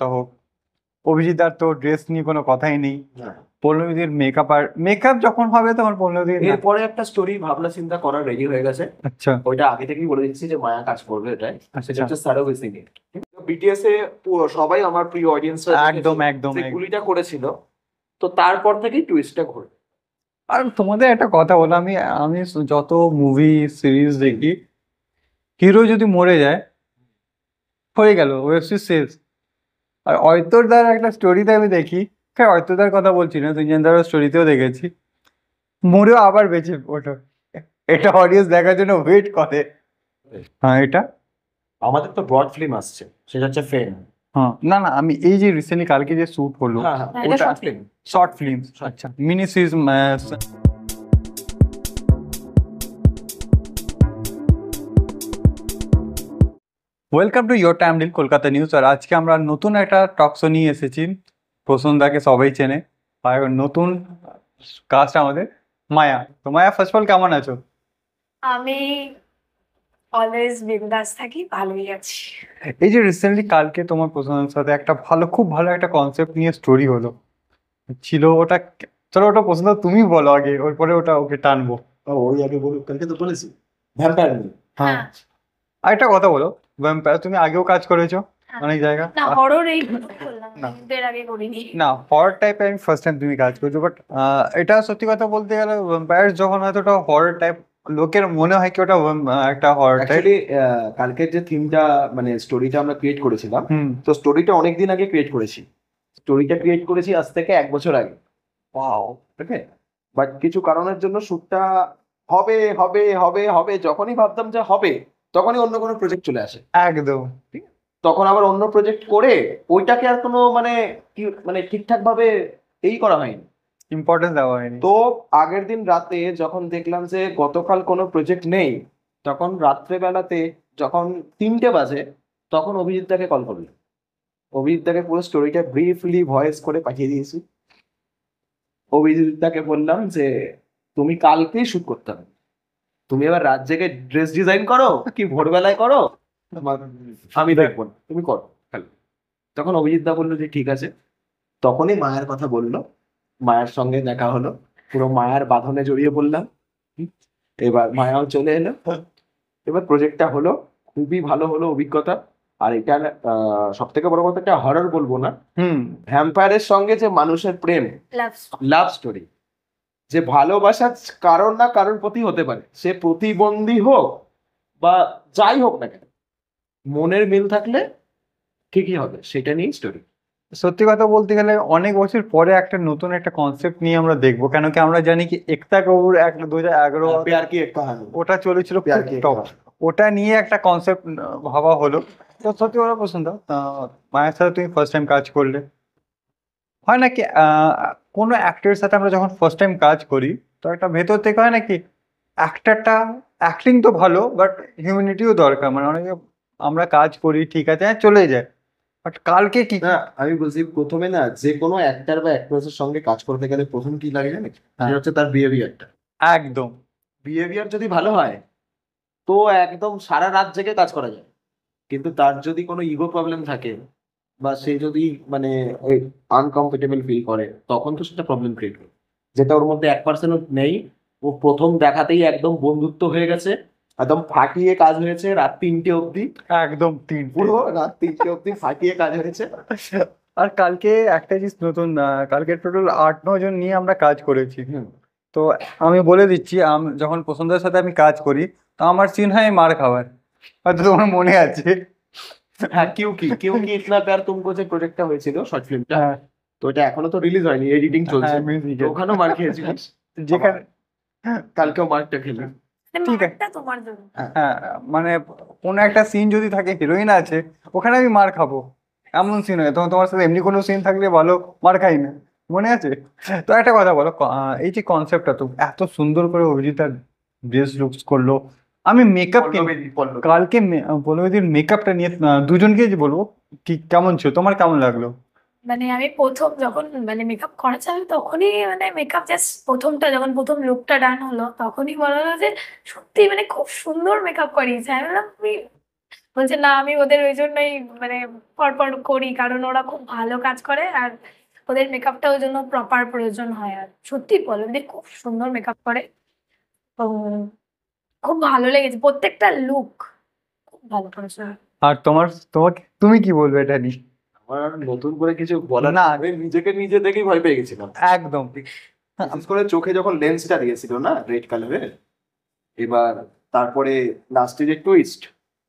কথা হোক, অভিজিৎদার তো ড্রেস নিয়ে কোনো কথাই নেই। হ্যাঁ। পল্লবীদের মেকআপ যখন হবে তখন পল্লবীদের এরপরে একটা স্টোরি ভাবনা চিন্তা করা রেডি হয়ে গেছে। আচ্ছা ওইটা আগে থেকেই বলে দিচ্ছি যে মায়া কাজ করবে এটাই। সেটা আচ্ছা হচ্ছে সারোগেসি নিয়ে। বিটিএস এ সবাই আমার প্রিয় অডিয়েন্স একদম একদম যে গুলিটা করেছিল, তো তারপর থেকেই টুইস্টটা ঘুরে। আর তোমাদের একটা কথা বলো, আমি আমি যত মুভি সিরিজ দেখি, হিরো যদি মরে যায় হয়ে গেল, ওয়েব সিরিজ শেষ। আর অয়তরদার একটা স্টোরিতে আমি দেখি, হ্যাঁ অয়তরদার কথা বলছি না, তুঞ্জনদার স্টোরিতেও দেখেছি, মরেও আবার বেঁচে ওঠো। এটা অডিয়েন্স দেখার জন্য ওয়েট করে। হ্যাঁ এটা আমাদের তো ব্রড ফিল্ম আসছে, সেটা হচ্ছে ফেম। হ্যাঁ না না, আমি এই যে রিসেন্টলি কালকে যে শ্যুট হলো, হ্যাঁ হ্যাঁ, এটা ওটা শর্ট ফিল্ম। শর্ট ফিল্ম, আচ্ছা mini series. Welcome to your time deal Kolkata news. আর আজকে আমরা নতুন একটা টক শো নিয়ে এসেছি। প্রসন্নদাকে সবাই চেনে, আর নতুন কাস্ট আমাদের মায়া। তো মায়া, ফার্স্ট অফ অল কেমন আছো? আমি অলওয়েজ বিন্দাস থাকি, ভালোই আছি। এই যে রিসেন্টলি কালকে তোমার প্রসন্নদার সাথে একটা খুব ভালো একটা কনসেপ্ট নিয়ে স্টোরি হলো, ছিল ওটা, চলো ওটা পছন্দ তুমি বলো আগে, ওর পরে ওটা ওকে টানবো। ওই আগে বলুক, কালকে তো বলেছি ভ্যাম্পায়ার নিয়ে। হ্যাঁ হ্যাঁ। আর একটা কথা বলো, ভ্যাম্পায়ার তুমি আগেও কাজ করেছো হ্যাঁ। অনেক জায়গা। না, হরর এই করলাম, না। এর আগে করিনি। না হরর টাইপে আমি ফার্স্ট টাইম তুমি কাজ করছো, বাট এটা সত্যি কথা বলতে গেলে ভ্যাম্পায়ার যখন হয়তো ওটা হরর টাইপ, লোকের মনে হয় কি ওটা একটা হরর টাইপ। অ্যাকচুয়ালি কালকের যে থিমটা মানে স্টোরিটা আমরা ক্রিয়েট করেছিলাম, হুম তো স্টোরিটা অনেকদিন আগে ক্রিয়েট করেছি। স্টোরিটা ক্রিয়েট করেছি আজ থেকে 1 বছর আগে। ওয়াও। ওকে, বাট কিছু কারণের জন্য শ্যুটটা হবে হবে হবে হবে, যখনই ভাবতাম যে হবে তখনই অন্য কোনো প্রজেক্ট চলে আসে। একদম। তখন আবার অন্য প্রজেক্ট করে ওইটাকে আর কোনো মানে কি মানে ঠিকঠাক ভাবে এই করা হয়নি। ইম্পর্টেন্স দেওয়া হয়নি। তো আগের দিন রাতে যখন দেখলাম যে গতকাল কোনো প্রজেক্ট নেই, তখন রাত্রেবেলাতে যখন 3টে বাজে, তখন অভিজিৎদাকে কল করলো। অভিজিৎদাকে পুরো স্টোরিটা ব্রিফলি ভয়েস করে পাঠিয়ে দিয়েছি। অভিজিৎদাকে বললাম যে তুমি কালকেই শুট করতে হবে, তুমি এবার রাত জেগে ড্রেস ডিজাইন করো কি ভোরবেলায় করো আমি দেখবো না, তুমি করো খালি। তখন অভিজিৎদা বললো যে ঠিক আছে। তখনই মায়ের কথা বললো, মায়ের সঙ্গে দেখা হলো, পুরো মায়ের বাঁধনে জড়িয়ে পড়লাম। এবার মায়াও চলে এলো। এবার প্রজেক্টটা হলো, খুবই ভালো হলো অভিজ্ঞতা। আর এটা সব থেকে বড় কথা, একটা হরর বলবো না, হুম ভ্যাম্পায়ারের সঙ্গে যে মানুষের প্রেম, লাভ লাভ স্টোরি, যে ভালোবাসা কারোর না কারোর প্রতি হতে পারে, সে প্রতিবন্ধী হোক বা যাই হোক না কেন, মনের মিল থাকলে ঠিকই হবে, সেটা নিয়ে স্টোরি। সত্যি কথা বলতে গেলে অনেক বছর পরে একটা নতুন একটা কনসেপ্ট নিয়ে আমরা দেখবো, কেন কি আমরা জানি কি একতা কবুর 2011 প্যার কি এক কাহানি, ওটা চলেছিল প্যার কি এক টপ, কাহানি। ওটা নিয়ে একটা কনসেপ্ট ভাবা হলো। তো সত্যি কথা পছন্দ, মায়ের সাথে তুমি ফার্স্ট টাইম কাজ করলে, হয় নাকি কোনো অ্যাক্টরের সাথে আমরা যখন ফার্স্ট টাইম কাজ করি, তো একটা ভেতর থেকে হয় নাকি অ্যাক্টারটা, অ্যাক্টিং তো ভালো বাট হিউম্যানিটিও দরকার, মানে অনেকে আমরা কাজ করি ঠিক আছে হ্যাঁ চলে যায়, বাট কালকে কি না আমি বলছি, প্রথমে না যে কোনো অ্যাক্টর বা অ্যাক্ট্রেসের সঙ্গে কাজ করতে গেলে প্রথম কি লাগে জানিস? সেটা হচ্ছে তার বিহেভিয়ারটা। একদম। বিহেভিয়ার যদি ভালো হয় তো একদম সারা রাত জেগে কাজ করা যায়। কিন্তু তার যদি কোনো ইগো প্রবলেম থাকে বা সে যদি মানে ওই আনকমফোর্টেবল ফিল করে, তখন তো সেটা প্রবলেম ক্রিয়েট করে, যেটা ওর মধ্যে 1% নেই। ও প্রথম দেখাতেই একদম বন্ধুত্ব হয়ে গেছে, একদম ফাটিয়ে কাজ হয়েছে রাত 3টে অবধি, একদম পুরো রাত 3টে অবধি ফাটিয়ে কাজ হয়েছে। আর কালকে একটা জিনিস নতুন, কালকে টোটাল 8-9 জন নিয়ে আমরা কাজ করেছি। তো আমি বলে দিচ্ছি, যখন পছন্দের সাথে আমি কাজ করি, তো আমার সিন হয় মার খাবার, হয়তো তোমার মনে আছে। হ্যাঁ, কিউকি ইতনা প্যার তুমকো যে প্রজেক্টটা হয়েছিল শর্ট ফিল্মটা, হ্যাঁ তো এটা এখনো তো রিলিজ হয়নি, এডিটিং চলছে। হ্যাঁ, music তো এর। ওখানেও মার খেয়েছিলিস, যেখানে কালকেও মারটা খেলি। ঠিক আছে। মারটা তোমার জন্য। হ্যাঁ মানে কোনো একটা সিন যদি থাকে, হিরোইন আছে, ওখানে আমি মার খাবো, এমন সিন হয়। তখন তোমার সাথে এমনি কোনো সিন থাকলে ভালো, মার খাই না, মনে আছে? তো একটা কথা বলো, এই যে কনসেপ্টটা তো এত সুন্দর করে অভিজিৎ ড্রেস লুকস করলো, আমি মেকআপ কালকে পল্লবীদির মেকআপটা নিয়ে দুজনকে যে বলবো কি কেমন ছিল, তোমার কেমন লাগলো? মানে আমি প্রথম যখন মানে মেকআপ করেছি, আমি তখনই মানে মেকআপ জাস্ট প্রথম লুকটা ডান হলো, তখনই বলা হলো যে সত্যি মানে খুব সুন্দর মেকআপ করিয়েছে। আমি বললাম বলছে না আমি ওদের ওই জন্যই মানে পরপর করি, কারণ ওরা খুব ভালো কাজ করে আর ওদের মেকআপটা ওই জন্য প্রপার প্রয়োজন হয়। আর সত্যি পল্লবী খুব সুন্দর মেকআপ করে। উম, খুব ভালো লেগেছে প্রত্যেকটা লুক, খুব ভালো করেছে। আর তুমি কি বলবে এটা নিয়ে? আমার আর নতুন করে কিছু বলার না। আমি নিজেকে নিজে দেখেই ভয় পেয়ে গেছিলাম। একদম। বিশেষ করে চোখে যখন লেন্সটা দিয়েছিল না রেড কালারের, এবার তারপরে লাস্টে যে টুইস্ট,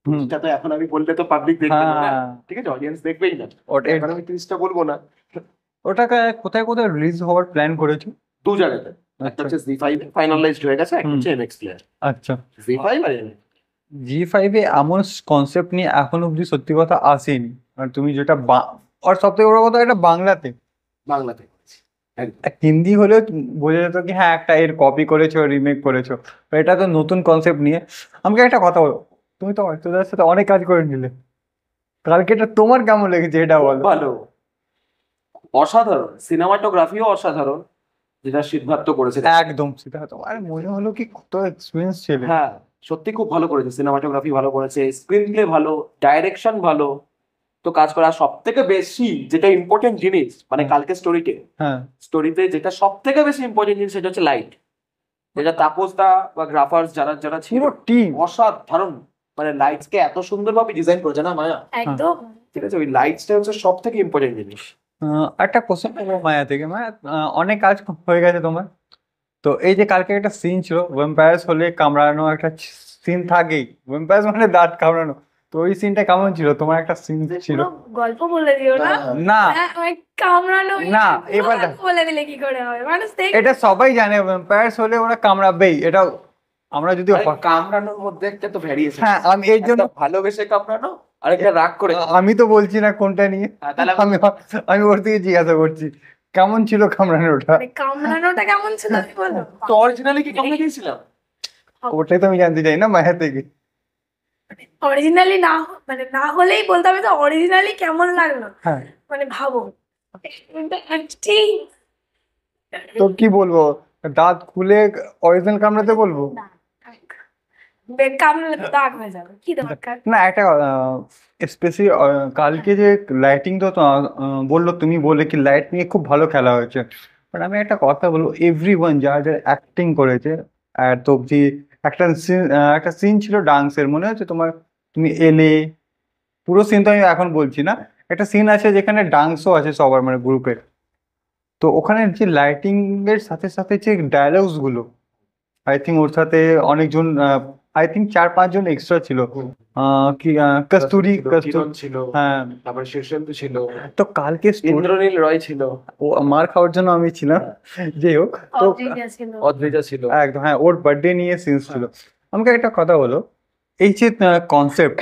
টুইস্টটা তো এখন আমি বললে তো পাবলিক দেখবে না, হ্যাঁ, ঠিক আছে, অডিয়েন্স দেখবেই না, ওটা- এখন আমি টুইস্টটা বলবো না। ওটাকে কোথায় কোথায় রিলিজ হওয়ার প্ল্যান করেছো? দু জায়গাতে, একটা হচ্ছে জি5 ফাইনালাইজড হয়ে গেছে, একটা হুম। হচ্ছে এমএক্স প্লেয়ার। আচ্ছা। জি5 আর MX জি5 এ এমন কনসেপ্ট নিয়ে এখন অব্দি সত্যি কথা আসেনি। আর তুমি যেটা আর সব থেকে বড় কথা, এটা বাংলাতে। বাংলাতে করেছি একদম। হিন্দি হলেও বোঝা যেত কি হ্যাঁ একটা এর কপি করেছো, রিমেক করেছো। তো এটা তো নতুন কনসেপ্ট নিয়ে। আমাকে একটা কথা বলো, তুমি তো অর্থদার সাথে অনেক কাজ করে নিলে, কালকে এটা তোমার কেমন লেগেছে এটা বলো। ভালো, অসাধারণ, সিনেমাটোগ্রাফিও অসাধারণ, যেটা সিদ্ধার্থ করেছে। একদম সেটা তোমার মনে হলো কি কত এক্সপিরিয়েন্স ছিল। হ্যাঁ, সত্যি খুব ভালো করেছে, সিনেমাটোগ্রাফি ভালো করেছে, স্ক্রিন প্লে ভালো, ডাইরেকশন ভালো। তো কাজ করা সব থেকে বেশি যেটা ইম্পর্টেন্ট জিনিস, মানে কালকে হ্যাঁ, স্টোরিতে যেটা সব থেকে বেশি ইম্পর্টেন্ট জিনিস সেটা হচ্ছে লাইট, যেটা তাপস দা বা গ্রাফার্স যারা যারা ছিল পুরো টিম। অসাধারণ, মানে লাইটস কে এত সুন্দরভাবে ডিজাইন করেছে না মায়া, একদম। ঠিক আছে, ওই লাইটসটা হচ্ছে সব থেকে ইম্পর্টেন্ট জিনিস। একটা কোশ্চেন করবো মায়া থেকে। মায়া, অনেক কাজ হয়ে গেছে তোমার। তো এই যে কালকে একটা সিন ছিল, ভ্যাম্পায়ার্স হলে কামড়ানো একটা সিন থাকেই, ভ্যাম্পায়ার্স মানে দাঁত কামড়ানো। তো ওই সিনটা কেমন ছিল? তোমার একটা সিন ছিল। পুরো গল্প বলে দিও না। না হ্যাঁ, ওই কামড়ানো না, পুরো এবার গল্প বলে দিলে কি করে হবে, মানুষ দেখ। এটা সবাই জানে, ভ্যাম্পায়ার্স হলে ওরা কামড়াবেই। এটা আমরা যদি আরে কামড়ানোর মধ্যে একটা তো ভ্যারিয়েশন, হ্যাঁ, আমি এর জন্য ভালোবেসে কামড়ানো আর একটা রাগ করে। আমি তো বলছি না কোনটা নিয়ে, হ্যাঁ, তাহলে আমি আমি ওর থেকে জিজ্ঞাসা করছি কেমন ছিল কামড়ানোটা। মানে কামড়ানোটা কেমন ছিল তুমি বলো। তো অরিজিনালি কি কামড়ে দিয়েছিলাম? ওটাই তো আমি জানতে চাই না মায়া থেকে। অরিজিনালি না মানে না হলেই বলতে হবে তো অরিজিনালি কেমন লাগলো, হ্যাঁ, মানে ভাবো। ঠিক তো কি বলবো, দাঁত খুলে অরিজিনাল কামড়াতে বলবো? না, কামড়ালে তো দাগ হয়ে যাবে, কি দরকার। না, একটা স্পেশালি কালকে যে লাইটিং তো বললো, তুমি বলে কি লাইট নিয়ে খুব ভালো খেলা হয়েছে। বাট আমি একটা কথা বলবো, এভরিওয়ান যারা যারা অ্যাক্টিং করেছে এত অব্দি, একটা সিন ছিল ডান্সের, মনে হচ্ছে তোমার? তুমি এলে পুরো সিন তো আমি এখন বলছি না, একটা সিন আছে যেখানে ডান্সও আছে সবার, মানে গ্রুপের। তো ওখানে যে লাইটিং এর সাথে সাথে যে ডায়ালগস গুলো, আই থিঙ্ক ওর সাথে অনেকজন, আই থিঙ্ক 4-5 জন এক্সট্রা ছিল। কি কস্তুরি কিরণ ছিল, হ্যাঁ। তারপরে শীর্ষেন্দু ছিল, তো কালকে ইন্দ্রনীল রয় ছিল, ও মার খাওয়ার জন্য আমি ছিলাম, যাই হোক। তো অদ্রিজা ছিল। অদ্রিজা ছিল। একদম হ্যাঁ, ওর বার্থডে নিয়ে সিনস ছিল। আমাকে একটা কথা বলো, এই যে কনসেপ্ট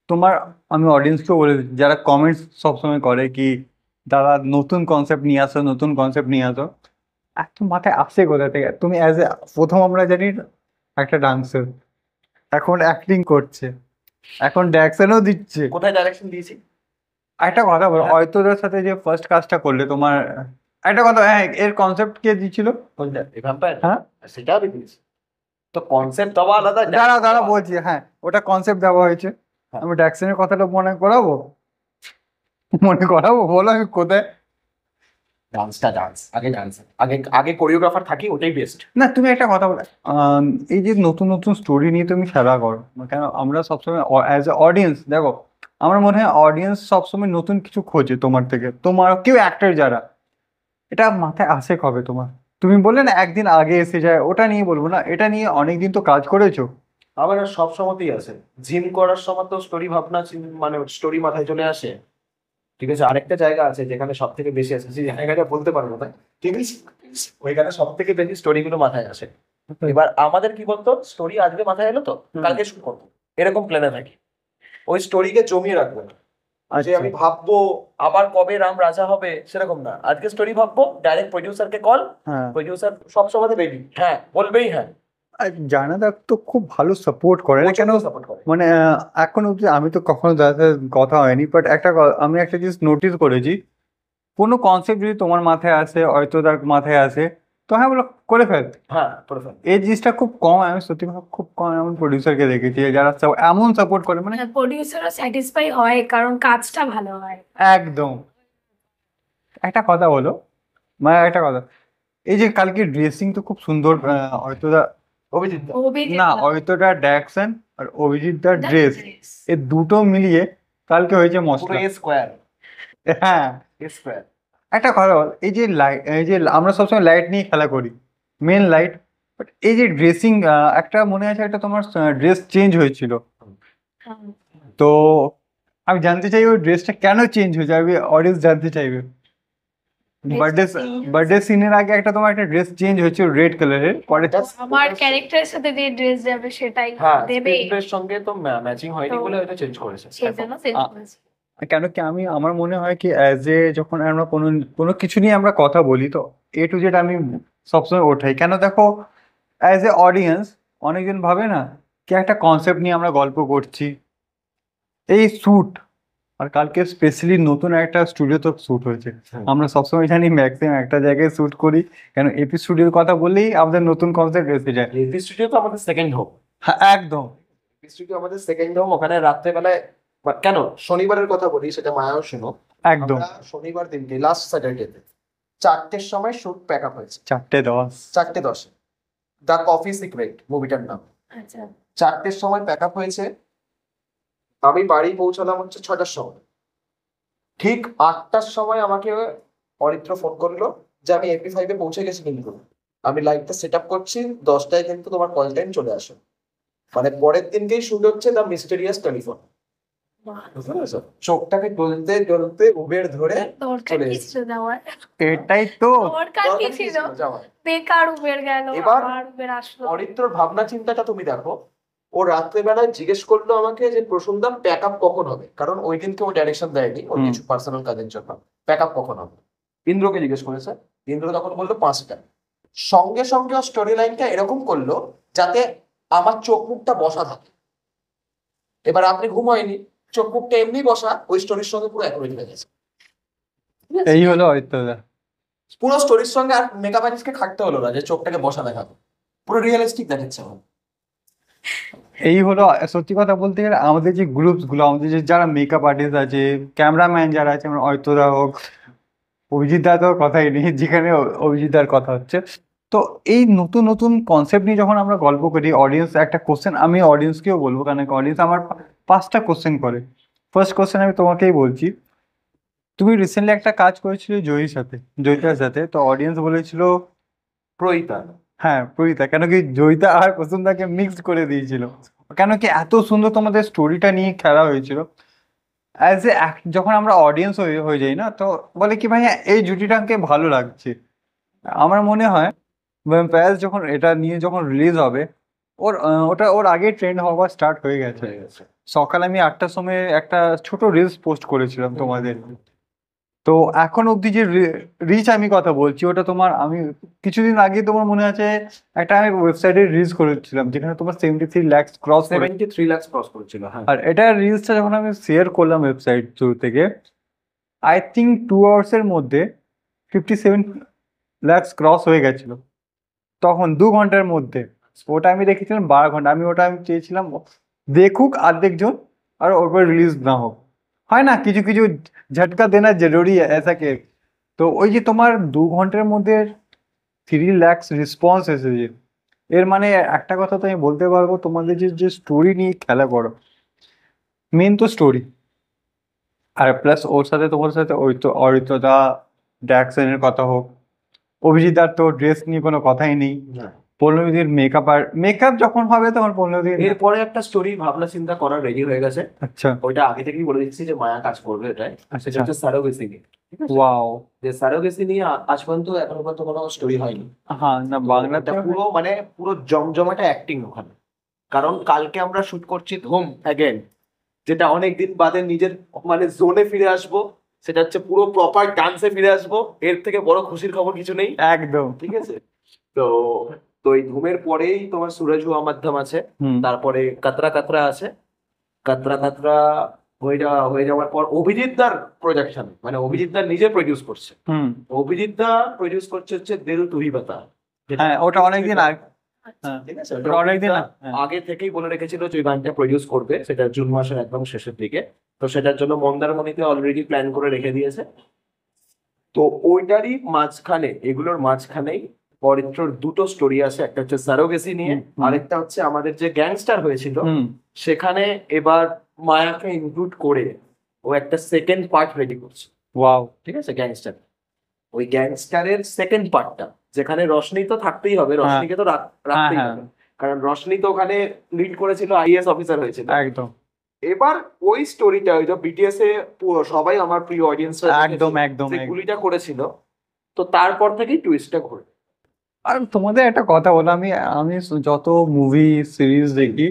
তোমার, আমি অডিয়েন্সকেও বলে দিচ্ছি যারা কমেন্টস সবসময় করে কি দাদা নতুন কনসেপ্ট নিয়ে আসো, নতুন কনসেপ্ট নিয়ে আসো, এত মাথায় আসে কোথা থেকে? তুমি অ্যাজ এ, প্রথম আমরা জানি একটা ডান্সার, এখন অ্যাক্টিং করছে, এখন ডাইরেকশনও দিচ্ছে। কোথায় ডাইরেকশন দিয়েছি? একটা কথা বলো, অয়তদার সাথে যে ফার্স্ট কাজটা করলে তোমার, একটা কথা, হ্যাঁ, এর কনসেপ্ট কে দিচ্ছিল? ভ্যাম্পায়ার, হ্যাঁ, সেটা আমি দিয়েছি। তো কনসেপ্ট তো আলাদা, দাঁড়া বলছি, হ্যাঁ ওটা কনসেপ্ট দেওয়া হয়েছে। হ্যাঁ। আমি ডাইরেকশনের কথাটা মনে করাবো, বলো আমি কোথায়? ডান্স আগে আগে কোরিওগ্রাফার থাকি, ওটাই বেস্ট। না, তুমি একটা কথা বলো, এই যে নতুন নতুন স্টোরি নিয়ে তুমি খেলা করো, কেন আমরা সবসময় অ্যাজ এ অডিয়েন্স, দেখো আমার মনে হয় অডিয়েন্স সবসময় নতুন কিছু খোঁজে তোমার থেকে, তোমার কেউ অ্যাক্টর যারা, এটা মাথায় আসে কবে তোমার? তুমি বললে না একদিন আগে এসে যায়, ওটা নিয়ে বলবো না, এটা নিয়ে অনেকদিন তো কাজ করেছো। আমার আর সব সময়তেই আছে, জিম করার সময় তো স্টোরি ভাবনা মানে স্টোরি মাথায় চলে আসে, ঠিক আছে। আরেকটা জায়গা আছে যেখানে সব থেকে বেশি আছে, সেই জায়গাটা বলতে পারবো না, ঠিক আছে, ওইখানে সব থেকে বেশি স্টোরি গুলো মাথায় আসে। এবার আমাদের কি বলতো, স্টোরি আজকে মাথায় এলো তো কালকে শুরু করবো, এরকম প্ল্যানে থাকি, ওই স্টোরিকে জমিয়ে রাখবো না। যে আমি ভাববো আবার কবে রাম রাজা হবে সেরকম না, আজকে স্টোরি ভাববো, ডাইরেক্ট প্রডিউসারকে কল, হ্যাঁ, প্রডিউসার সব সময় রেডি, হ্যাঁ বলবেই হ্যাঁ, আর জানাদা তো খুব ভালো সাপোর্ট করে না কেন, সাপোর্ট করে। মানে এখন অব্দি আমি তো কখনো তার সাথে কথা হয়নি, বাট আমি একটা জিনিস নোটিস করেছি, কোনো কনসেপ্ট যদি তোমার মাথায় আসে, হয়তো তার মাথায় আসে, তো হ্যাঁ বলো করে ফেল। হ্যাঁ করে ফেল। এই জিনিসটা খুব কম, আমি সত্যি কথা খুব কম এমন প্রডিউসারকে দেখেছি যারা এমন সাপোর্ট করে, মানে প্রডিউসারও স্যাটিসফাই হয় কারণ কাজটা ভালো হয়। একদম। একটা কথা বলো, মানে একটা কথা, এই যে কালকে ড্রেসিং তো খুব সুন্দর, অয়তদা অভিজিৎ দা। অভিজিৎ না দা, অয়তদা ডাইরেকশন আর অভিজিৎ দার the ড্রেস, dress। এই দুটো মিলিয়ে কালকে হয়েছে পুরো মশলা। এ স্কোয়ার, হ্যাঁ এ স্কোয়ার। একটা কথা বল, এই যে লাইট, এই যে আমরা সবসময় লাইট নিয়ে খেলা করি, মেন লাইট, বাট এই যে ড্রেসিং, একটা মনে আছে একটা তোমার ড্রেস চেঞ্জ হয়েছিল, হ্যাঁ। তো আমি জানতে চাই ওই ড্রেসটা কেন চেঞ্জ হয়েছে, আমি অডিয়েন্স জানতে চাইবে। বার্থডে বার্থডে সিনের আগে একটা তোমার একটা ড্রেস চেঞ্জ হয়েছিল রেড কালারের, পরে আমার ক্যারেক্টারের সাথে যে ড্রেস যাবে সেটাই হ্যাঁ দেবে, স্ক্রিপ্টের সঙ্গে তো ম্যাচিং হয়নি তো- বলে হয়তো চেঞ্জ করেছে। সেই জন্য চেঞ্জ করেছে। কেন কি আমি, আমার মনে হয় কি অ্যাজ এ যখন আমরা কোনো কোনো কিছু নিয়ে আমরা কথা বলি, তো এ টু জেড আমি সবসময় ওঠাই, কেন দেখো অ্যাজ এ অডিয়েন্স অনেকজন ভাবে না কি একটা কনসেপ্ট নিয়ে আমরা গল্প করছি, এই শ্যুট, আর কালকে স্পেশালি নতুন একটা স্টুডিওতে শ্যুট হয়েছে। আমরা সবসময় জানি ম্যাক্সিমাম একটা জায়গায় শ্যুট করি, কেন এপি স্টুডিওর কথা বললেই আমাদের নতুন কনসেপ্ট এসে যায়। এপি স্টুডিও তো আমাদের সেকেন্ড হোম। হ্যাঁ একদম। এপি স্টুডিও আমাদের সেকেন্ড হোম। ওখানে রাত্রেবেলায় কেন শনিবারের কথা বলি, সেটা মায়াও শোনো। একদম। আমরা শনিবার দিনকে লাস্ট স্যাটারডেতে 4টের সময় শুট প্যাক আপ হয়েছে, 4:10। 4:10 দ্য কফি সিক্রেট মুভিটার নাম। আচ্ছা 4টের সময় প্যাক আপ হয়েছে, আমি বাড়ি পৌঁছালাম হচ্ছে 6টার সময়। ঠিক 8টার সময় আমাকে অরিত্র ফোন করলো যে আমি এপি 5-এ পৌঁছে গেছি, কিন্তু আমি লাইভটা সেট আপ করছি, 10টায় কিন্তু তোমার কল টাইম চলে আসে। মানে পরের দিনকেই শুট হচ্ছে দ্য মিস্টেরিয়াস টেলিফোন। বাহ, বুঝতে পেরেছো? চোখটাকে ডলতে ডলতে উবের ধরে দরকার চলে কি এসেছি। ছিল যাওয়ার, এটাই তো। দরকার কি দরকার কি ছিল, ছিল যাওয়ার? বেকার উবের গেল এবার আবার উবের আসলো। অরিত্রর ভাবনা চিন্তাটা তুমি দেখো। ও রাত্রেবেলায় জিজ্ঞেস করলো আমাকে যে প্রসূনদা প্যাক আপ কখন হবে, কারণ ওই দিনকে ও ডাইরেকশন দেয়নি ওর কিছু পার্সোনাল কাজের জন্য। প্যাক আপ কখন হবে ইন্দ্রকে জিজ্ঞেস করেছে, ইন্দ্র তখন বললো 5টা। সঙ্গে সঙ্গে ও স্টোরি লাইনটা এরকম করলো যাতে আমার চোখ মুখটা বসা থাকে। এবার আপনি ঘুম হয়নি, চোখ মুখটা এমনি বসা, ওই স্টোরির সঙ্গে পুরো অ্যাকুরেট হয়ে গেছে। ঠিক আছে? এই হলো অয়তদা। পুরো স্টোরির সঙ্গে আর মেকআপ আর্টিস্টকে খাটতে হলো না যে চোখটাকে বসা দেখাবে, পুরো রিয়েলিস্টিক দেখাচ্ছে আমার। এই হলো সত্যি কথা বলতে গেলে আমাদের যে গ্রুপস গুলো, আমাদের যে যারা মেকআপ আর্টিস্ট আছে, ক্যামেরাম্যান যারা আছে, আমার অয়তদা হোক, অভিজিৎ দা তো কথাই নেই, যেখানে অভিজিৎ দার কথা হচ্ছে। তো এই নতুন নতুন কনসেপ্ট নিয়ে যখন আমরা গল্প করি, অডিয়েন্স একটা কোশ্চেন, আমি অডিয়েন্সকেও বলবো, কারণ অডিয়েন্স আমার 5টা কোশ্চেন করে। ফার্স্ট কোশ্চেন আমি তোমাকেই বলছি, তুমি রিসেন্টলি একটা কাজ করেছিলে জয়ীর সাথে, জয়িতার সাথে, তো অডিয়েন্স বলেছিল, প্রইতা হ্যাঁ প্রীতা, কেন কি জয়িতা আর কুসুমদাকে মিক্সড করে দিয়েছিল, কেন কি এত সুন্দর তোমাদের স্টোরিটা নিয়ে খেলা হয়েছিল। অ্যাজ এ যখন আমরা অডিয়েন্স হয়ে যাই না, তো বলে কি ভাই এই জুটিটাকে ভালো লাগছে। আমার মনে হয় ভ্যাম্পায়ার্স যখন এটা নিয়ে যখন রিলিজ হবে, ওটা ওর আগে ট্রেন্ড হওয়া স্টার্ট হয়ে গেছে। হয়ে গেছে। সকালে আমি 8টার সময় একটা ছোট রিলস পোস্ট করেছিলাম তোমাদের, তো এখন অবধি যে রিচ আমি কথা বলছি ওটা তোমার, আমি কিছুদিন আগে তোমার মনে আছে একটা আমি ওয়েবসাইটে রিলজ করেছিলাম যেখানে তোমার 73 লাখ ক্রস করে, 73 লাখ ক্রস করেছিল। হ্যাঁ আর এটা রিলসটা যখন আমি শেয়ার করলাম ওয়েবসাইট থ্রু থেকে, আই থিঙ্ক 2 আওয়ার্সের মধ্যে 57 লাখ ক্রস হয়ে গেছিল, তখন 2 ঘন্টার মধ্যে। ওটা আমি দেখেছিলাম 12 ঘন্টা, আমি চেয়েছিলাম দেখুক অর্ধেক জন, আর ওর পর রিলিজ না হোক, হয় না কিছু কিছু ঝটকা দেনা জরুরি এসা কে। তো ওই যে তোমার 2 ঘন্টার মধ্যে 3 লাখ রেসপন্স এসেছে, এর মানে একটা কথা তো আমি বলতে পারবো, তোমাদের যে স্টোরি নিয়ে খেলা করো, মেন তো স্টোরি, আর প্লাস ওর সাথে তোমার সাথে ওই তো অরিত্রদা ড্যাকসনের কথা হোক, অভিজিৎদার তো ড্রেস নিয়ে কোনো কথাই নেই, পল্লবীদের মেকআপ যখন হবে তখন পল্লবীদের। এরপরে একটা স্টোরি ভাবনা চিন্তা করার রেডি হয়ে গেছে, আচ্ছা ওইটা আগে থেকেই বলে দিচ্ছি যে মায়া কাজ করবে এটাই। সেটা আচ্ছা, হচ্ছে সারোগেসি নিয়ে। ঠিক আছে? ওয়াও। যে সারোগেসি নিয়ে আজ পর্যন্ত এখনো পর্যন্ত কোনো স্টোরি হয়নি। হ্যাঁ না বাংলাতে ওটা পুরো মানে পুরো জমজমাটা অ্যাক্টিং ওখানে। কারণ কালকে আমরা শুট করছি ধুম অ্যাগেন, যেটা অনেকদিন বাদে নিজের মানে জোনে ফিরে আসবো, সেটা হচ্ছে পুরো প্রপার ডান্সে ফিরে আসবো। এর থেকে বড় খুশির খবর কিছু নেই। একদম। ঠিক আছে? তো তো এই ধুমের পরেই তোমার সুরজ হুয়া মাধ্যম আছে, তারপরে কাতরা কাতরা আছে। কাতরা কাতরা হয়ে যাওয়ার পর অভিজিৎ দার প্রোডাকশন, মানে অভিজিৎ দা নিজে প্রডিউস করছে। অভিজিৎ দা প্রডিউস করছে হচ্ছে দিল তুহি বাতা। হ্যাঁ ওটা অনেকদিন আগে। আচ্ছা। হ্যাঁ ঠিক আছে, ওটা অনেকদিন আগে থেকেই বলে রেখেছিল যে ওই গানটা প্রডিউস করবে, সেটা জুন মাসের একদম শেষের দিকে। তো সেটার জন্য মন্দারমণিতে অলরেডি প্ল্যান করে রেখে দিয়েছে। তো ওইটারই মাঝখানে, এগুলোর মাঝখানেই অরিত্রর দুটো স্টোরি আছে, একটা হচ্ছে সারোগেসি নিয়ে, হুম। আরেকটা হচ্ছে আমাদের যে গ্যাংস্টার হয়েছিল হুম সেখানে এবার মায়াকে ইনক্লুড করে ও একটা সেকেন্ড পার্ট রেডি করছে। ওয়াও ঠিক আছে, গ্যাংস্টার, ওই গ্যাংস্টারের সেকেন্ড পার্টটা, যেখানে রশনি তো থাকতেই হবে, রশনিকে তো রাখতেই হ্যাঁ। হবে, কারণ রশনি তো ওখানে লিড করেছিল, আইএস অফিসার হয়েছিল। একদম এবার ওই স্টোরিটা, ওই যে বিটিএস এ সবাই আমার প্রিয় অডিয়েন্সরা একদম একদম যে একদম। গুলিটা করেছিল, তো তারপর থেকেই টুইস্টটা ঘুরে। আর তোমাদের একটা কথা বলো, আমি আমি যত মুভি সিরিজ দেখি,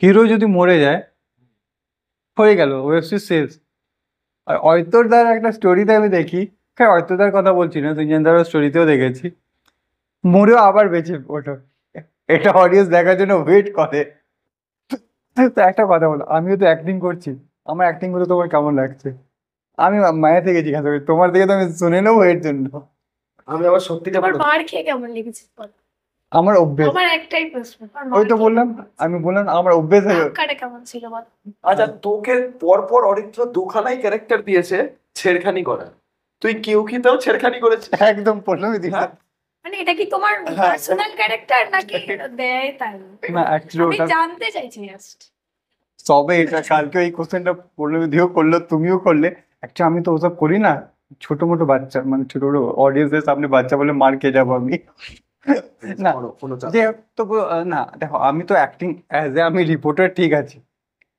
হিরো যদি মরে যায় হয়ে গেল, ওয়েব সিরিজ শেষ। আর অয়তরদার একটা স্টোরিতে আমি দেখি, হ্যাঁ অয়তরদার কথা বলছি না, তুঞ্জনদার স্টোরিতেও দেখেছি, মরেও আবার বেঁচে ওঠো, এটা অডিয়েন্স দেখার জন্য ওয়েট করে। তো একটা কথা বলো, আমিও তো অ্যাক্টিং করছি, আমার অ্যাক্টিং করে তোমার কেমন লাগছে? আমি মায়া থেকে জিজ্ঞাসা করি, তোমার থেকে তো আমি শুনে নেবো এর জন্য। আমি আবার সত্যিটা তোমার বলবো, মার খেয়ে কেমন লেগেছে বলো? আমার অভ্যেস, আমার একটাই প্রশ্ন, তোমার মার ওই তো খেয়ে বললাম, কেমন লেগেছে? আমি বললাম আমার অভ্যেস হয়ে গেছে। ধাক্কাটা কেমন ছিল বলো? আচ্ছা তোকে পরপর অরিত্র দুখানাই ক্যারেক্টার দিয়েছে ছেড়খানি করা, তুই কিউকিতেও ছেড়খানি করেছিস। একদম প্রথমে দিন। হ্যাঁ? মানে এটা কি তোমার হ্যাঁ। পার্সোনাল ক্যারেক্টার নাকি দেয় তাই? না অ্যাকচুয়ালি আমি ওটা জানতে চাইছি জাস্ট। সবে এটা কালকে এই কোশ্চেনটা পড়লে দিও করলো, তুমিও করলে। অ্যাকচুয়ালি আমি তো ওসব করি না, ছোট মোটো বাচ্চা মানে ছোট ছোট অডিয়েন্সের সামনে বাচ্চা বলে মার খেয়ে যাবো আমি। না কোনো চাপ যে নেই। তো না দেখো, আমি তো অ্যাক্টিং অ্যাজ এ আমি রিপোর্টার ঠিক আছে।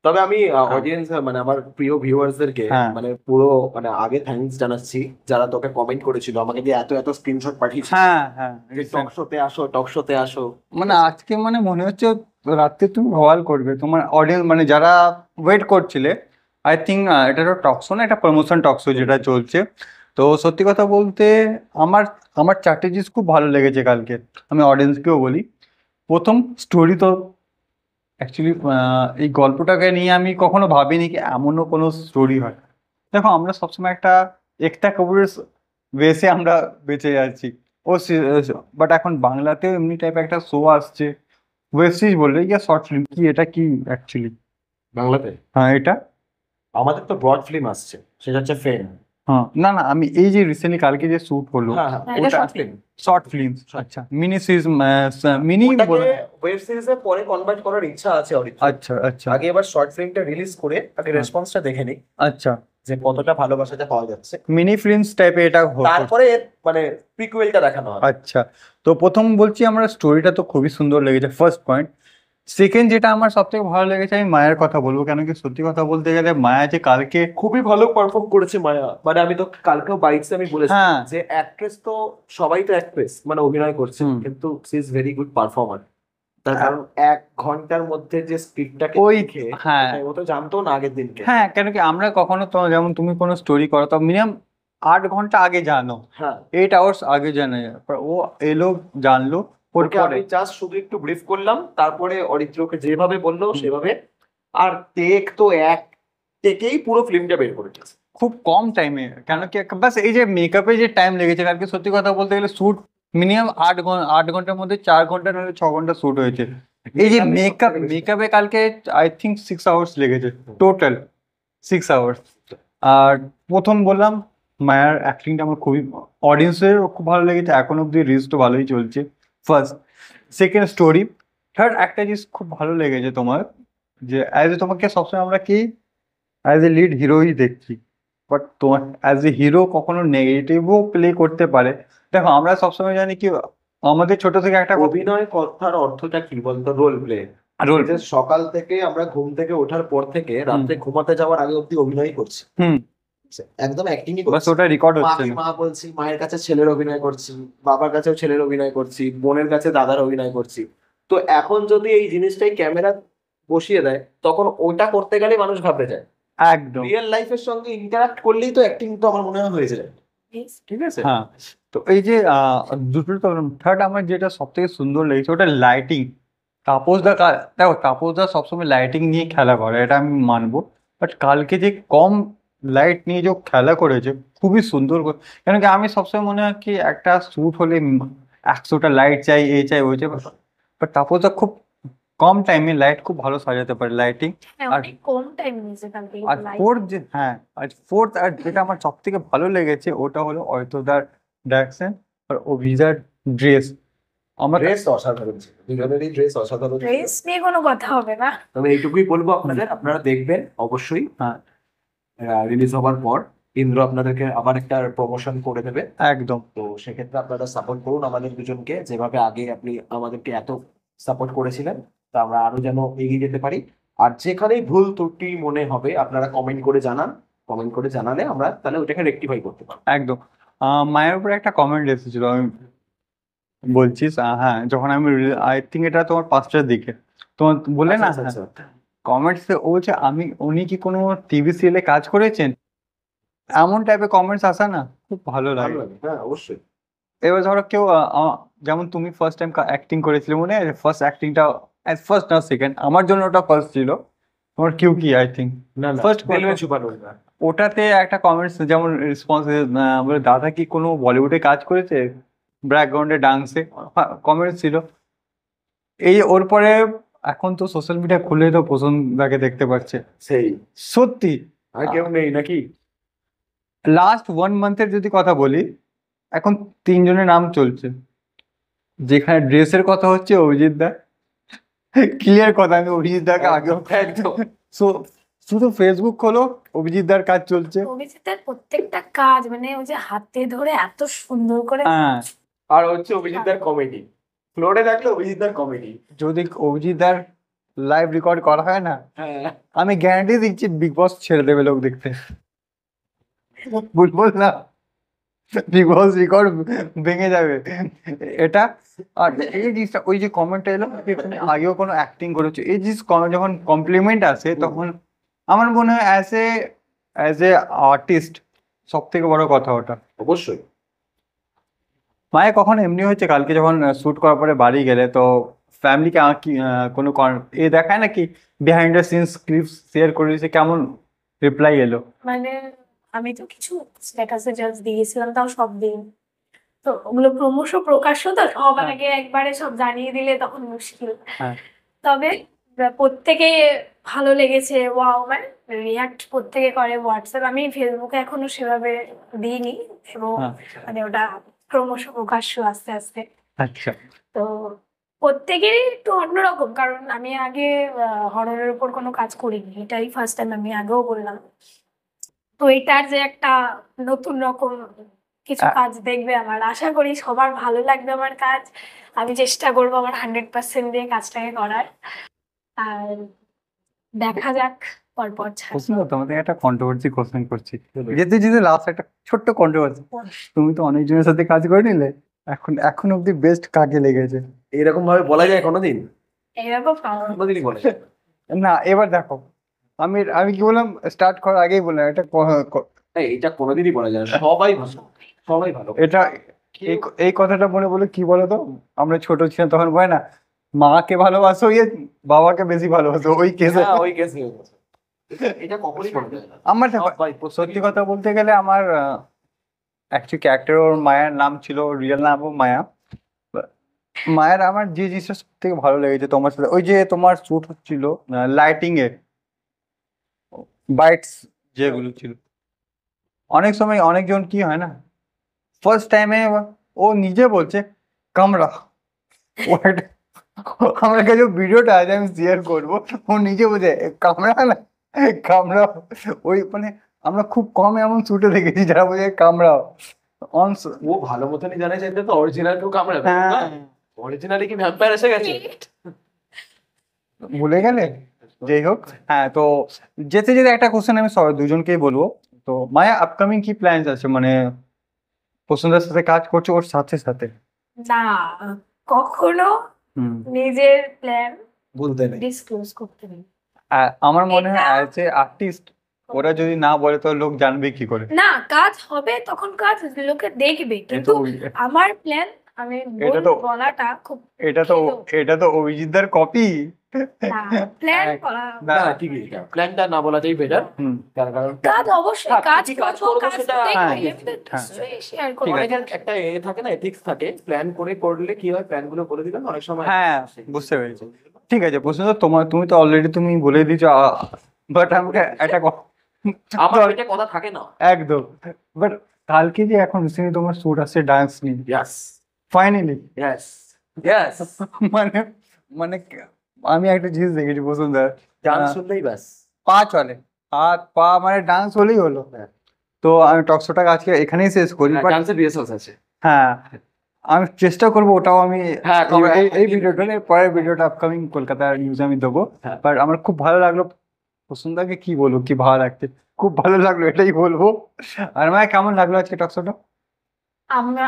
তবে আমি অডিয়েন্স মানে আমার প্রিয় ভিউয়ার্সদেরকে হ্যাঁ। মানে পুরো মানে আগে থ্যাঙ্কস জানাচ্ছি, যারা তোকে কমেন্ট করেছিল, আমাকে দিয়ে এত এত স্ক্রিনশট পাঠিয়েছে হ্যাঁ হ্যাঁ যে টক শোতে আসো, টক শোতে আসো। মানে আজকে মানে মনে হচ্ছে রাত্রে তুমি ভওয়াল করবে, তোমার অডিয়েন্স মানে যারা ওয়েট করছিলে। আই থিঙ্ক এটা তো টকশো না, এটা প্রমোশন টকশো যেটা চলছে। তো সত্যি কথা বলতে আমার আমার চারটে জিনিস খুব ভালো লেগেছে কালকে, আমি অডিয়েন্সকেও বলি। প্রথম স্টোরি তো অ্যাকচুয়ালি এই গল্পটাকে নিয়ে আমি কখনো ভাবিনি কি এমনও কোনো স্টোরি হয়। দেখো আমরা সবসময় একটা একতা কপুরের বেসে আমরা বেঁচে যাচ্ছি, ও বাট এখন বাংলাতেও এমনি টাইপ একটা শো আসছে, ওয়েব সিরিজ বললে ইয়া শর্ট ফিল্ম, কি এটা কি অ্যাকচুয়ালি? বাংলাতে হ্যাঁ এটা আমাদের তো ব্রড ফিল্ম আসছে, সেটা হচ্ছে ফেম। হ্যাঁ না না, আমি এই যে রিসেন্টলি কালকে যে শুট হলো হ্যাঁ হ্যাঁ, এটা ওটা short ফিল্ম। শর্ট ফিল্ম, আচ্ছা মিনি সিরিজ, মিনি ওটাকে ওয়েব সিরিজে পরে কনভার্ট করার ইচ্ছা আছে অরিত্র। আচ্ছা আচ্ছা আগে এবার শর্ট ফিল্মটা রিলিজ করে আগে রেসপন্সটা দেখে নিই আচ্ছা, যে কতটা ভালোবাসাটা পাওয়া যাচ্ছে, মিনি ফিল্মস টাইপে এটা তারপরে এর মানে প্রিকুয়েলটা দেখানো হবে। আচ্ছা। তো প্রথম বলছি আমার স্টোরিটা তো খুবই সুন্দর লেগেছে, ফার্স্ট পয়েন্ট। সেকেন্ড যেটা আমার সব থেকে ভালো লেগেছে, আমি মায়ের কথা বলবো, কেন কি সত্যি কথা বলতে গেলে মায়া যে কালকে, খুবই ভালো পারফর্ম করেছে মায়া, মানে আমি তো কালকেও বাইটসে আমি বলেছি হ্যাঁ যে অ্যাক্ট্রেস তো সবাই তো অ্যাক্ট্রেস মানে অভিনয় করছে, হুম। কিন্তু she is very good performer. তার কারণ 1 ঘন্টার মধ্যে যে স্ক্রিপ্টটাকে ওই লিখে, হ্যাঁ ও তো জানতো না আগের দিনকে। হ্যাঁ, কেন কি আমরা কখনো তো যেমন তুমি কোনো স্টোরি করো তো মিনিমাম 8 ঘন্টা আগে জানো, হ্যাঁ, 8 আওয়ার্স আগে জানা যায়, পর ও এলো জানলো ওর ওকে পরে আমি জাস্ট শুধু একটু ব্রিফ করলাম, তারপরে অরিত্রকে যেভাবে বললো সেভাবে, আর টেক তো এক টেকেই পুরো ফিল্মটা বের করে দিয়েছে। খুব কম টাইমে, কেন কি বাস এই যে মেকআপে যে টাইম লেগেছে কালকে, সত্যি কথা বলতে গেলে শুট মিনিমাম 8 ঘন্টার মধ্যে 4 ঘন্টা নাহলে 6 ঘন্টা শুট হয়েছে। এই যে মেকআপে কালকে আই থিঙ্ক 6 আওয়ার্স লেগেছে টোটাল, 6 আওয়ার্স। আর প্রথম বললাম মায়ার অ্যাক্টিংটা আমার খুবই, অডিয়েন্সের খুব ভালো লেগেছে, এখন অব্দি রিলস তো ভালোই চলছে ফার্স্ট। Second story. থার্ড একটা জিনিস খুব ভালো লেগেছে তোমার, যে অ্যাজ এ তোমাকে সবসময় আমরা কি অ্যাজ এ লিড হিরোই দেখছি, বাট তোমার অ্যাজ এ হিরো কখনো নেগেটিভও প্লে করতে পারে। দেখো আমরা সবসময় জানি কি আমাদের ছোট থেকে একটা অভিনয় কথার অর্থটা কি বলতো? Role play. রোল, যে সকাল থেকে আমরা ঘুম থেকে ওঠার পর থেকে রাত্রে ঘুমাতে যাওয়ার আগে অব্দি অভিনয় করছি, হুম একদম অ্যাক্টিংই বাস করছি। ওটা রেকর্ড হচ্ছে মাকে না। মা বলছি, মায়ের কাছে ছেলের অভিনয় করছি, বাবার কাছেও ছেলের অভিনয় করছি, বোনের কাছে দাদার অভিনয় করছি। তো এখন যদি এই জিনিসটাই ক্যামেরা বসিয়ে দেয়, তখন ওটা করতে গেলে মানুষ ঘাবড়ে যায়। একদম রিয়েল লাইফের সঙ্গে ইন্টারাক্ট করলেই তো অ্যাক্টিং তো আমার মনে হয় হয়ে যায়। ঠিক আছে। হ্যাঁ। তো এই যে দুটো তো থার্ড আমার যেটা সব থেকে সুন্দর লেগেছে ওটা লাইটিং। তাপসদা দেখো তাপসদা সবসময় লাইটিং নিয়ে খেলা করে, এটা আমি মানবো, বাট কালকে যে কম লাইট নিয়ে যে খেলা করেছে খুবই সুন্দর কেন কি আমি সবসময় মনে হয় কি একটা শ্যুট হলে 100টা লাইট চাই, এই চাই, ওই চাই, বাট তাপসদা খুব কম টাইমে লাইট খুব ভালো সাজাতে পারে, লাইটিং। হ্যাঁ, আর অনেক কম টাইম নিয়েছে কালকে আর লাইট। ফোর্থ যে, হ্যাঁ, আর ফোর্থ আর যেটা আমার সব থেকে ভালো লেগেছে ওটা হলো অয়তদার ডাইরেকশন আর অভিজার ড্রেস। আমার ড্রেস অসাধারণ ছিল, দুজনেরই ড্রেস অসাধারণ ছিল। ড্রেস নিয়ে কোনো কথা হবে না। তবে এইটুকুই বলবো আপনাদের, আপনারা দেখবেন অবশ্যই হ্যাঁ, রিলিজ হওয়ার পর ইন্দ্র আপনাদেরকে আবার একটা প্রমোশন করে দেবে। একদম। তো সেক্ষেত্রে আপনারা সাপোর্ট করুন আমাদের দুজনকে, যেভাবে আগে আপনি আমাদেরকে এত সাপোর্ট করেছিলেন, তা আমরা আরো যেন এগিয়ে যেতে পারি। আর যেখানেই ভুল ত্রুটি মনে হবে আপনারা কমেন্ট করে জানান, কমেন্ট করে জানালে আমরা তাহলে ওটাকে রেকটিফাই করতে পারবো। একদম। মায়ের উপরে একটা কমেন্ট এসেছিল, আমি বলছিস, হ্যাঁ, যখন আমি আই থিঙ্ক এটা তোমার 5টার দিকে তোমার বলে না, আচ্ছা, আচ্ছা, আচ্ছা। কমেন্টস ও বলছে উনি কি কোনো টিভি সিরিয়ালে কাজ করেছেন, এমন টাইপের কমেন্টস আসা না খুব ভালো ভালো লাগে। লাগে, হ্যাঁ অবশ্যই। এবার ধরো কেউ যেমন তুমি ফার্স্ট টাইম অ্যাক্টিং করেছিলে, মনে আছে ফার্স্ট অ্যাক্টিংটা, ফার্স্ট না সেকেন্ড, আমার জন্য ওটা ফার্স্ট ছিল, তোমার কিউ কি আই থিঙ্ক না না, ফার্স্ট দিল মে ছুপা রোগ না। ওটাতে একটা কমেন্টস যেমন রেসপন্স বলে দাদা কি কোনো বলিউডে কাজ করেছে, ব্যাকগ্রাউন্ডে ডান্সে, কমেন্টস ছিল। এই ওর পরে এখন তো সোশ্যাল মিডিয়া খুলে তো প্রসন্নদাকে দেখতে পাচ্ছে, সেই সত্যি আর কেউ নেই নাকি? লাস্ট 1 মান্থের যদি কথা বলি, এখন 3জনের নাম চলছে, যেখানে ড্রেসের কথা হচ্ছে অভিজিৎ দা, ক্লিয়ার কথা, আমি অভিজিৎ দাকে আগেও একদম। শুধু ফেসবুক খোলো অভিজিৎ দার কাজ চলছে। অভিজিতের প্রত্যেকটা কাজ মানে ওই যে হাতে ধরে এত সুন্দর করে, হ্যাঁ, আর হচ্ছে অভিজিৎদার কমেডি, ফ্লোরে থাকলে অভিজিৎদার কমেডি। যদি অভিজিৎ দার লাইভ রেকর্ড করা হয় না, হ্যাঁ, আমি গ্যারান্টি দিচ্ছি বিগ বস ছেড়ে দেবে লোক দেখতে, বলবো না, বিগ বস রেকর্ড ভেঙে যাবে এটা। আর এই জিনিসটা, ওই যে কমেন্টটা এলো যে তুমি আগেও কোনো অ্যাক্টিং করেছো, এই জিনিস যখন কমপ্লিমেন্ট আসে তখন আমার মনে হয় অ্যাজ এ আর্টিস্ট সব থেকে বড় কথা ওটা। অবশ্যই। মায়ে কখন এমনি হয়েছে কালকে যখন শুট করার পরে বাড়ি গেলে তো ফ্যামিলিকে কোনো এ দেখায় নাকি behind the scenes clips share করে দিয়েছে, কেমন রিপ্লাই এলো? মানে আমি তো কিছু স্ট্যাটাসে জাস্ট দিয়েছিলাম, তাও সব দিন তো ওগুলো ক্রমশ প্রকাশ্য, তো সবার আগে একবারে সব জানিয়ে দিলে তখন মুশকিল। হ্যাঁ। তবে প্রত্যেকে ভালো লেগেছে, ওয়াও, মানে রিয়াক্ট প্রত্যেকে করে হোয়াটসঅ্যাপ, আমি ফেসবুকে এখনো সেভাবে দিইনি, এবং হ্যাঁ। মানে ওটা ক্রমশ প্রকাশ্য আস্তে আস্তে। আচ্ছা। তো প্রত্যেকেরই একটু অন্যরকম, কারণ আমি আগে হররের উপর কোনো কাজ করিনি, এটাই ফার্স্ট টাইম, আমি আগেও বললাম। তো এটার যে একটা নতুন রকম কিছু কাজ দেখবে, আমার আশা করি সবার ভালো লাগবে আমার কাজ। আমি চেষ্টা করবো আমার 100% দিয়ে কাজটাকে করার, আর দেখা যাক পরপর কোশ্চেন তোমাদের একটা কন্ট্রোভার্সি কোশ্চেন করছি, যেতে যেতে লাস্ট একটা ছোট্ট কন্ট্রোভার্সি, তুমি তো অনেকজনের সাথে কাজ করে নিলে, এখন অব্দি বেস্ট কাকে লেগেছে? এরকম ভাবে বলা যায় কোনোদিন? এরকম কোনোদিনই বলা যায় না। না, এবার দেখো, আমি কি বললাম স্টার্ট করার আগেই বললাম এটা এটা কোনোদিনই বলা যায় না, সবাই ভালো, সবাই ভালো। এটা এই কথাটা মনে বলে কি বলতো, আমরা ছোট ছিলাম তখন বলে না, মাকে ভালোবাসো বাবাকে বেশি ভালোবাসো, ওই কেসে হ্যাঁ, ওই কেসে এটা কখনোই বলা যায় না। আমার সত্যি কথা বলতে গেলে আমার অ্যাকচুয়ালি ক্যারেক্টার ওর মায়ের নাম ছিল, রিয়েল নামও মায়া। মায়ের আমার যে জিনিসটা সব থেকে ভালো লেগেছে তোমার সাথে, ওই যে তোমার শুট হচ্ছিল লাইটিং এ বাইটস যেগুলো ছিল, অনেক সময় অনেকজন কি হয় না, ফার্স্ট টাইমে ও নিজে বলছে কামড়া, আমার কাছে ভিডিওটা আজ আমি শেয়ার করবো, ও নিজে বলছে কামড়া না, কামড়াও, ওই মানে আমরা খুব কম এমন শুটে দেখেছি যারা বলছে কামড়াও অন। ও ভালো মতনই জানে যে এটা তো অরিজিনাল কেউ কামড়াবে, হ্যাঁ, অরিজিনালি কি ভ্যাম্পায়ার এসে গেছে? ভুলে গেলে। যাই হোক, হ্যাঁ, তো যেতে যেতে একটা কোশ্চেন আমি দুজনকেই বলবো, তো মায়া আপকামিং কি প্ল্যানস আছে, মানে প্রসন্নদার সাথে কাজ করছো ওর সাথে সাথে? না, কখনো নিজের প্ল্যান বলতে নেই। ডিসক্লোজ করতে নেই। আমার মনে হয় অ্যাজ এ আর্টিস্ট ওরা যদি না বলে তো লোক জানবে কি করে? না, কাজ হবে তখন কাজ লোকে দেখবে, কিন্তু আমার প্ল্যান আমি এটা তো বলাটা খুব এটা তো অভিজিৎদার কপি, প্ল্যান এক- করা না ঠিকই, প্ল্যানটা না বলাটাই বেটার। হুম, কারণ কাজ অবশ্যই হ্যাঁ, কাজ কি কাজ করবো, করবো কাজ সেটা তো দেখবোই, হ্যাঁ, আমি তো হ্যাঁ। নিশ্চয়ই শেয়ার ঠিক করবো। আছে। অনেকের একটা থাকে না, এথিক্স থাকে, প্ল্যান করে করলে কি হয়, প্ল্যান গুলো করে দিলাম অনেক সময়। হ্যাঁ, বুঝতে পেরেছি। ঠিক আছে, প্রশ্ন তো তোমার, তুমি তো অলরেডি তুমি বলে দিয়েছো, বাট আমাকে একটা আমার এটা কথা থাকে না। একদম, বাট কালকে যে এখন রিসেন্টলি তোমার শুট আসছে ডান্স নিয়ে, ইয়াস ফাইনালি ইয়াস ইয়াস, মানে মানে আমি একটা জিনিস দেখেছি বসুন্ধরা, গান শুনলেই ব্যাস। পা চলে, হাত পা মানে ডান্স হলেই হলো। হ্যাঁ। তো আমি টকশোটা আজকে এখানেই শেষ করি, বাট ডান্সের রিহার্সালস আছে। হ্যাঁ আমি চেষ্টা করবো ওটাও আমি হ্যাঁ, এই ভিডিওটা নিয়ে পরের ভিডিওটা আপকামিং কলকাতার নিউজে আমি দেবো। হ্যাঁ। বাট আমার খুব ভালো লাগলো, বসুন্ধরাকে কি বলবো, কি ভালো লাগছে, খুব ভালো লাগলো এটাই বলবো। আর আমার কেমন লাগলো আজকে টকশোটা?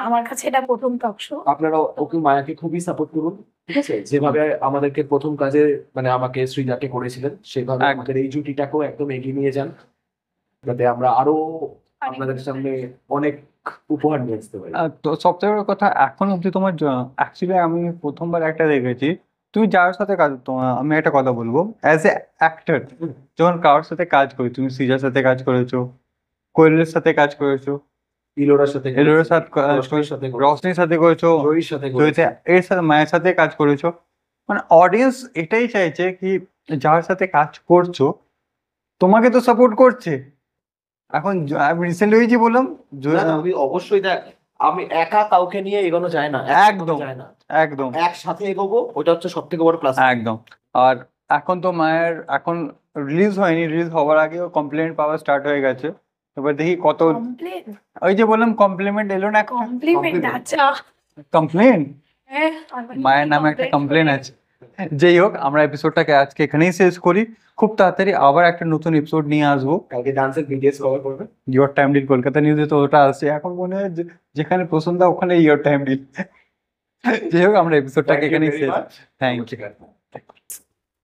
আমার কাছে এটা প্রথম টক শো। আপনারা ওকে মায়াকে খুবই সাপোর্ট করুন, ঠিক আছে? যেভাবে আমাদেরকে প্রথম কাজে মানে আমাকে সৃজাকে করেছিলেন, সেভাবে একদম। আমাদের এই জুটিটাকেও একদম এগিয়ে নিয়ে যান, যাতে আমরা আরো আপনাদের সামনে অনেক উপহার নিয়ে আসতে পারি। তো সবথেকে বড় কথা, এখন অব্দি তোমার অ্যাকচুয়ালি আমি প্রথমবার একটা দেখেছি, তুমি যার সাথে কাজ, আমি একটা কথা বলবো, অ্যাজ এ অ্যাক্টর যখন কারোর সাথে কাজ করি, তুমি সৃজার সাথে কাজ করেছো, কোয়েলের সাথে কাজ করেছো, ইলোরার সাথে, এলোরের সাথে রশ্মির সাথে, রশনির সাথে করেছো, জয়ীর সাথে জয়িতা এর সাথে, মায়ের সাথে কাজ করেছো, মানে অডিয়েন্স এটাই চাইছে কি যার সাথে কাজ করছো তোমাকে তো সাপোর্ট করছে। এখন আমি রিসেন্টলি হয়েছি বললাম না, না, আমি অবশ্যই দেখ, আমি একা কাউকে নিয়ে এগোনো যায় না, একদম। যায় না, একদম একসাথে এগোবো, ওটা হচ্ছে সব থেকে বড় প্লাস। একদম। আর এখন তো মায়ের এখন রিলিজ হয়নি, রিলিজ হওয়ার আগেও কমপ্লেন্ট পাওয়া স্টার্ট হয়ে গেছে। এবার দেখি কত, কমপ্লেন ওই যে বললাম কমপ্লিমেন্ট এলো না, কমপ্লিমেন্ট আচ্ছা কমপ্লেন, হ্যাঁ, মায়ের নামে একটা কমপ্লেন আছে। যাই হোক, আমরা এপিসোডটাকে আজকে এখানেই শেষ করি, খুব তাড়াতাড়ি আবার একটা নতুন এপিসোড নিয়ে আসবো। কালকে ডান্সের ভিডিওস কভার করবে। ইয়োর টাইম ডিল কলকাতা নিউজে তো ওটা আসছে, এখন মনে হয় যেখানে পছন্দ ওখানে ইয়োর টাইম ডিল। যাই হোক, আমরা এপিসোডটাকে এখানেই শেষ, থ্যাংক ইউ।